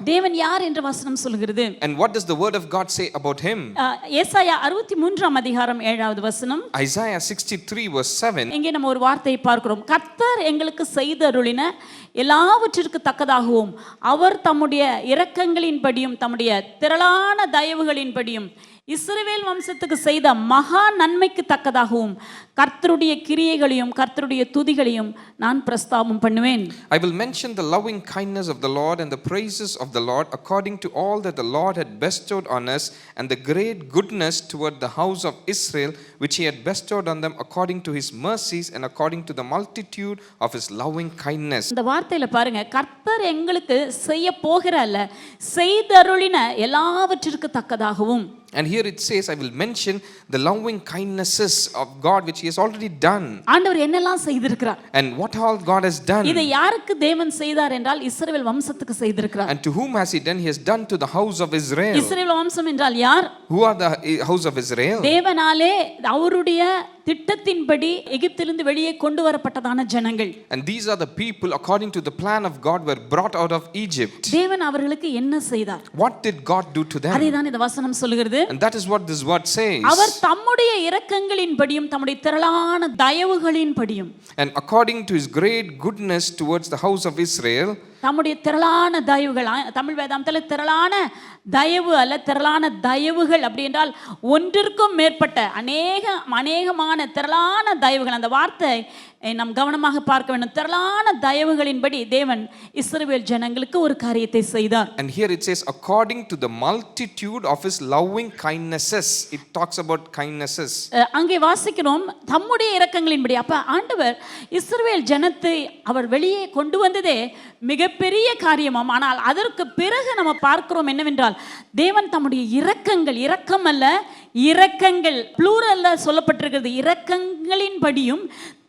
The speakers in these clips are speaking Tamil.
தேவன் யார் என்று வசனம் சொல்கிறது. And what does the word of God say about him? ஏசாயா 63ஆம் அதிகாரம் 7வது வசனம். Isaiah 63 verse 7. இங்கே நம்ம ஒரு வார்த்தையை பார்க்கிறோம். கர்த்தர் எங்களுக்கு செய்தருளின எல்லாவற்றிற்கு தக்கதாகவும் அவர் தம்முடைய இரக்கங்களின்படியும் தம்முடைய திரளான தயவுகளின்படியும் இஸ்ரவேல் வம்சத்துக்கு செய்த மகா நன்மைக்கு தக்கதாகவும் கர்த்தருடைய கிரியைகளையும் கர்த்தருடைய துதிகளையும் நான் பிரஸ்தாபம் பண்ணுவேன். I will mention the loving kindness of the Lord and the praises of the Lord according to all that the Lord had bestowed on us and the great goodness toward the house of Israel which he had bestowed on them according to his mercies and according to the multitude of his loving kindness. இந்த வார்த்தையில பாருங்க, கர்த்தர் எங்களுக்கு செய்ய போகிற அல்ல செய்தருளின எல்லாவற்றிற்கு தக்கதாகவும். And here it says, I will mention the loving kindnesses of God which he has already done. ஆண்டவர் என்னெல்லாம் செய்திருக்கிறார்? And what all God has done. இதை யாருக்கு தேவன் செய்தார் என்றால் இஸ்ரவேல் வம்சத்துக்கு செய்திருக்கிறார். And to whom has he done? He has done to the house of Israel. இஸ்ரவேல் வம்சம் என்றால் யார்? Who are the house of Israel? தேவனாலே அவருடைய திட்டத்தின்படி எகிப்திலிருந்து வெளியே கொண்டு வரப்பட்டதான ஜனங்கள். And these are the people according to the plan of God were brought out of Egypt. தேவன் அவர்களுக்கு என்ன செய்தார்? What did God do to them? அதைதான் இந்த வசனம் சொல்கிறது. And that is what this word says. அவர் தம்முடைய இரக்கங்களின்படியும் தம்முடைய திரளான தயவுகளின்படியும். And according to his great goodness towards the house of Israel. தம்முடைய திரளான தயவுகள், தமிழ் வேதாந்தத்தில் திரளான தயவு அல்ல திரளான தயவுகள் அப்படி என்றால் ஒன்றிற்கும் மேற்பட்ட அநேகமான திரளான தயவுகள். அந்த வார்த்தை நாம் கவனமாக பார்க்க வேண்டும். திரளான தயவுகளின்படி தேவன் இஸ்ரவேல் ஜனங்களுக்கு ஒரு காரியத்தை செய்தார். And here it says according to the multitude of his loving kindnesses. It talks about kindnesses. அங்கே வாசிக்கிறோம் தம்முடைய இரக்கங்களின்படி. அப்ப ஆண்டவர் இஸ்ரவேல் ஜனத்தை அவர் வெளியே கொண்டு வந்ததே மிகப்பெரிய காரியமாம். ஆனால் அதற்கு பிறகு நம்ம பார்க்கிறோம் என்னவென்றால் தேவன் தம்முடைய இரக்கங்கள், இரக்கம் அல்ல இரக்கங்கள் ப்ளூரல்ல சொல்லப்பட்டிருக்கிறது, இரக்கங்களின்படியும்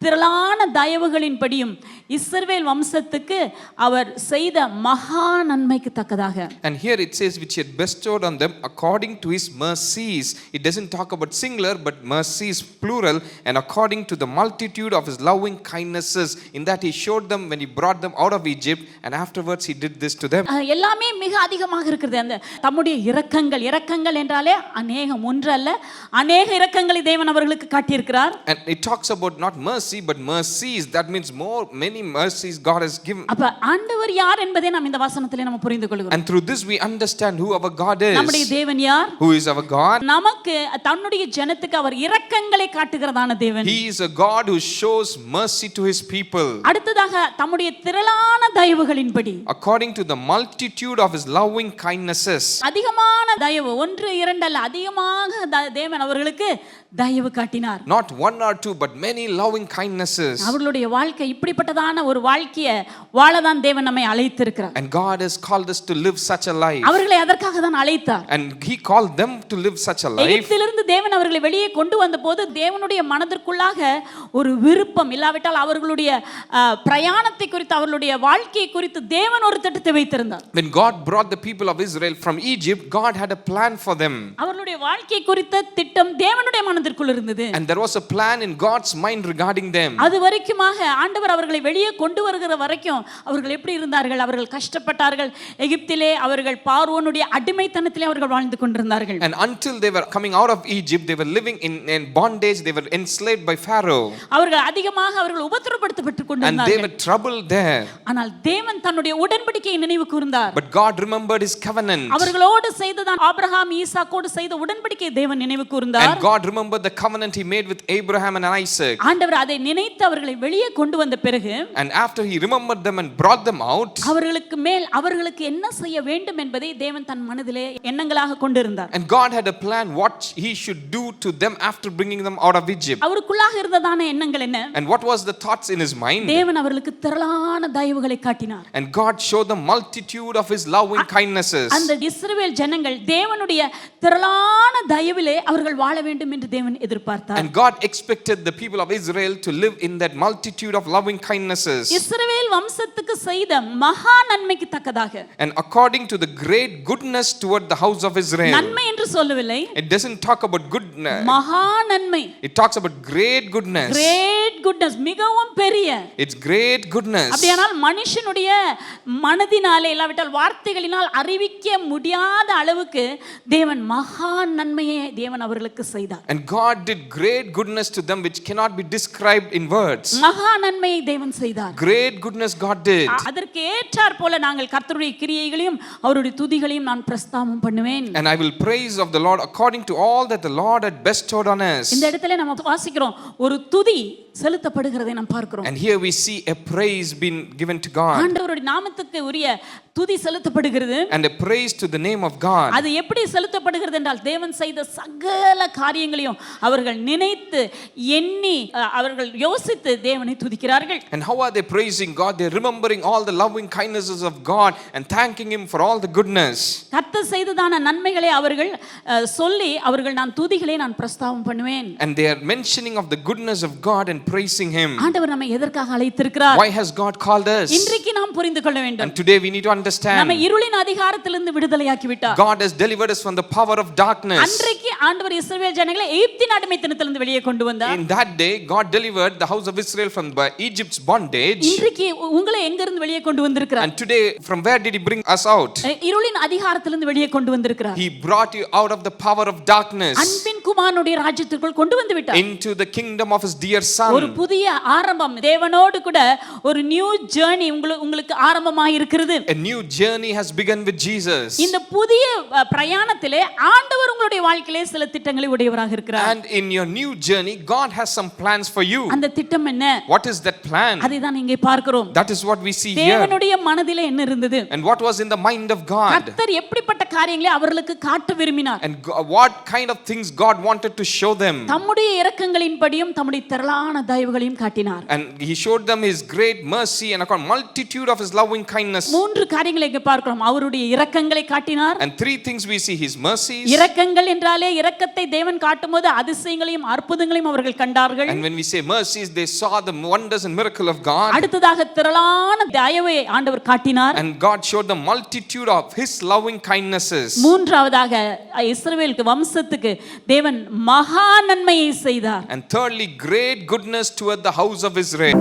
திரளான தயவுகளின்படியும் இஸ்ரவேல் வம்சத்துக்கு அவர் செய்த மகா நன்மைக்கு தக்கதாக. And here it says which he had bestowed on them according to his mercies. It doesn't talk about singular but mercies plural. And according to the multitude of his loving kindnesses, in that he showed them when he brought them out of Egypt and afterwards he did this to them. எல்லாமே மிக அதிகமாக இருக்குது. அந்த தம்முடைய இரக்கங்கள், இரக்கங்கள் என்றாலே அநேகம், ஒன்று அல்ல அநேக இரக்கங்களை தேவன் அவர்களுக்கு காட்டியிருக்கிறார். And it talks about not mercy but mercies. That means many mercies God has given. அப்ப ஆண்டவர் யார் என்பதை நாம் இந்த வசனத்திலே நாம் புரிந்து கொள்கிறோம். And through this we understand who our God is. நம்முடைய தேவன் யார்? Who is our God? நமக்கு தன்னுடைய ஜனத்துக்கு அவர் இரக்கங்களை காட்டுகிறதான தேவன். He is a God who shows mercy to his people. அடுத்ததாக தம்முடைய திரளான தயவுகளின்படி. According to the multitude of his loving kindnesses. அதிகமான தயவு, ஒன்று இரண்டு அல்ல அதிகமாக தேவன் அவர்களுக்கு தயவு காட்டினார். Not one or two but many loving kindnesses. அவர்களுடைய வாழ்க்கை இப்படிப்பட்டதான ஒரு வாழ்க்கையை வாழதான் தேவன் நம்மை அழைத்திருக்கிறார். And God has called us to live such a life. அவர்களை அதற்காக தான் அழைத்தார். And he called them to live such a life. எகிப்திலிருந்து தேவன் அவர்களை வெளியே கொண்டு வந்தபோது தேவனுடைய மனதிற்குள்ளாக ஒரு விருப்பம், இல்லாவிட்டால் அவர்களுடைய பிரயாணத்தை குறித்து அவர்களுடைய வாழ்க்கையை குறித்து தேவன் ஒரு திட்டத்தை வைத்திருந்தார். When God brought the people of Israel from Egypt, God had a plan for them. அவர்களுடைய வாழ்க்கை குறித்த திட்டம் தேவனுடைய மனதிற்குள் இருந்தது. And there was a plan in God's mind regarding them. அது வரைக்குமாக ஆண்டவர் அவர்களை வெளியே கொண்டு வருகிற வரைக்கும் அவர்கள் எப்படி இருந்தார்கள்? அவர்கள் கஷ்டப்பட்டார்கள். எகிப்திலே அவர்கள் பார்வோனுடைய அடிமைத்தனத்திலே அவர்கள் வாழ்ந்து கொண்டிருந்தார்கள். And until they were coming out of Egypt, they were living in bondage. They were enslaved by Pharaoh. அவர்கள் அதிகமாக அவர்கள் உபத்திரவப்படுத்தப்பட்டு கொண்டிருந்தார்கள். And they were troubled there. ஆனால் தேவன் தன்னுடைய உடன்படிக்கையை நினைவு கூர்ந்தார். But God remembered his covenant. அவர்களோடு செய்ததான் ஆபிரகாம் ஈசாக்கோடு செய்த உடன்படிக்கையை தேவன் நினைவு கூர்ந்தார். And God remembered the covenant he made with Abraham and Isaac. ஆண்டவர் அதை நினைத்து அவர்களை வெளியே கொண்டு வந்த பிறகு, and after he remembered them and brought them out, அவர்களுக்கு மேல் அவர்களுக்கு என்ன செய்ய வேண்டும் என்பதை தேவன் தன் மனதிலே எண்ணங்களாக கொண்டிருந்தார். And God had a plan what he should do to them after bringing them out of Egypt. அவருக்குள்ளாக இருந்ததான எண்ணங்கள் என்ன? And what was the thoughts in his mind? தேவன் அவர்களுக்கு திரளான தயவுகளை காட்டினார். And God showed the multitude of his loving kindnesses. அந்த இஸ்ரவேல் ஜனங்கள் தேவனுடைய திரளான தயவிலே அவர்கள் வாழ வேண்டும் என்று தேவன் எதிர்பார்த்தார். And God expected the people of Israel to live in that multitude of loving kindnesses. இஸ்ரவேல் வம்சத்துக்கு செய்த மகா நன்மைக்கு தக்கதாக. And according to the great goodness toward the house of Israel. நன்மை என்று சொல்லவில்லை. It doesn't talk about goodness. மகா நன்மை. It talks about great goodness. Great goodness, மிகவும் பெரிய. It's great goodness. அப்படியானால் மனுஷனுடைய மனதினாலே இல்லாவிட்டால் வார்த்தைகளினால் அறிவிக்க முடியாத அளவுக்கு தேவன் மகா நன்மையை தேவன் அவர்களுக்கு செய்தார். And God did great goodness to them which cannot be described in words. மகா நன்மையை தேவன் செய்தார். Great goodness God did. அதற்கு ஏற்றார் போல நாங்கள் கர்த்தருடைய கிரியைகளையும் அவருடைய துதிகளையும் நான் பிரஸ்தாபம் பண்ணுவேன். And I will praise of the Lord according to all that the Lord had bestowed on us. இந்த இடத்துல நம்ம வாசிக்கிறோம் ஒரு துதி செலுத்தப்படுகிறதை நாம் பார்க்கிறோம். And here we see a praise being given to God. ஆண்டவருடைய நாமத்துக்கு உரிய துதி செலுத்தப்படுகிறது. And a praise to the name of God. அது எப்படி செலுத்தப்படுகிறது என்றால் தேவன் செய்த சகல காரியங்களையும் அவர்கள் நினைத்து எண்ணி அவர்கள் யோசித்து தேவனை துதிக்கிறார்கள். And how are they praising God? They're remembering all the loving kindnesses of God and thanking him for all the goodness. கர்த்தர் செய்ததான நன்மைகளை அவர்கள் சொல்லி அவர்கள் நான் துதிகளை நான் பிரஸ்தாபம் பண்ணுவேன். And they are mentioning of the goodness of God and praising him. ஆண்டவர் நம்மை எதற்காக அழைத்திருக்கிறார்? Why has God called us? இன்றைக்கு நாம் புரிந்து கொள்ள வேண்டும். And today we need to understand. நம்மை இருளின் அதிகாரத்திலிருந்து விடுதலையாக்கி விட்டார். God has delivered us from the power of darkness. அன்றைக்கு ஆண்டவர் இஸ்ரவேல் ஜனங்களை எகிப்தின் அடிமைத்தனத்திலிருந்து வெளியே கொண்டு வந்தார். In that day God delivered the house of Israel from Egypt's bondage. இன்றைக்கு உங்களை எங்க இருந்து வெளியே கொண்டு வந்திருக்கிறார்? And today from where did he bring us out? இருளின் அதிகாரத்திலிருந்து வெளியே கொண்டு வந்திருக்கிறார். He brought you out of the power of darkness. அன்பின் குமாரனுடைய ராஜ்யத்திற்குள் கொண்டு வந்து விட்டார். Into the kingdom of his dear son. ஒரு புதிய ஆரம்பம் தேவனோடு கூட ஒரு நியூ ஜர்னி உங்களுக்கு ஆரம்பமாக இருக்கிறது. A new journey has begun with Jesus. இந்த புதிய பிரயாணத்திலே ஆண்டவர் உங்களுடைய வாழ்க்கையிலே சில திட்டங்களை உடையவராக இருக்கிறார். And in your new journey God has some plans for you. அந்த திட்டம் என்ன? What is that plan? அதை தான் இங்கே பார்க்கிறோம். That is what we see here. தேவனுடைய மனதிலே என்ன இருந்தது? And what was in the mind of God? கர்த்தர் எப்படிப்பட்ட காரியங்களை அவர்களுக்கு காட்ட விரும்பினார்? And what kind of things God wanted to show them? தம்முடைய இரக்கங்களின்படியும் தம்முடைய திரளான தயவுகளையும் காட்டினார். And he showed them his great mercy and a multitude of his loving kindness. மூன்று காரியங்களை இங்கே பார்க்கிறோம். அவருடைய இரக்கங்களை காட்டினார். And three things we see: his mercies. இரக்கங்கள் என்றாலே இரக்கத்தை தேவன் காட்டும்போது அதிசயங்களையும் அற்புதங்களையும் அவர்கள் கண்டார்கள். And when we say mercies, they saw the wonders and miracle of God. அடுத்ததாக திரளான தயவை ஆண்டவர் காட்டினார். And God showed the multitude of his loving kindnesses. மூன்றாவதாக இஸ்ரவேலுக்கு வம்சத்துக்கு தேவன் மகா நன்மையை செய்தார். And thirdly, great goodness toward the house of Israel.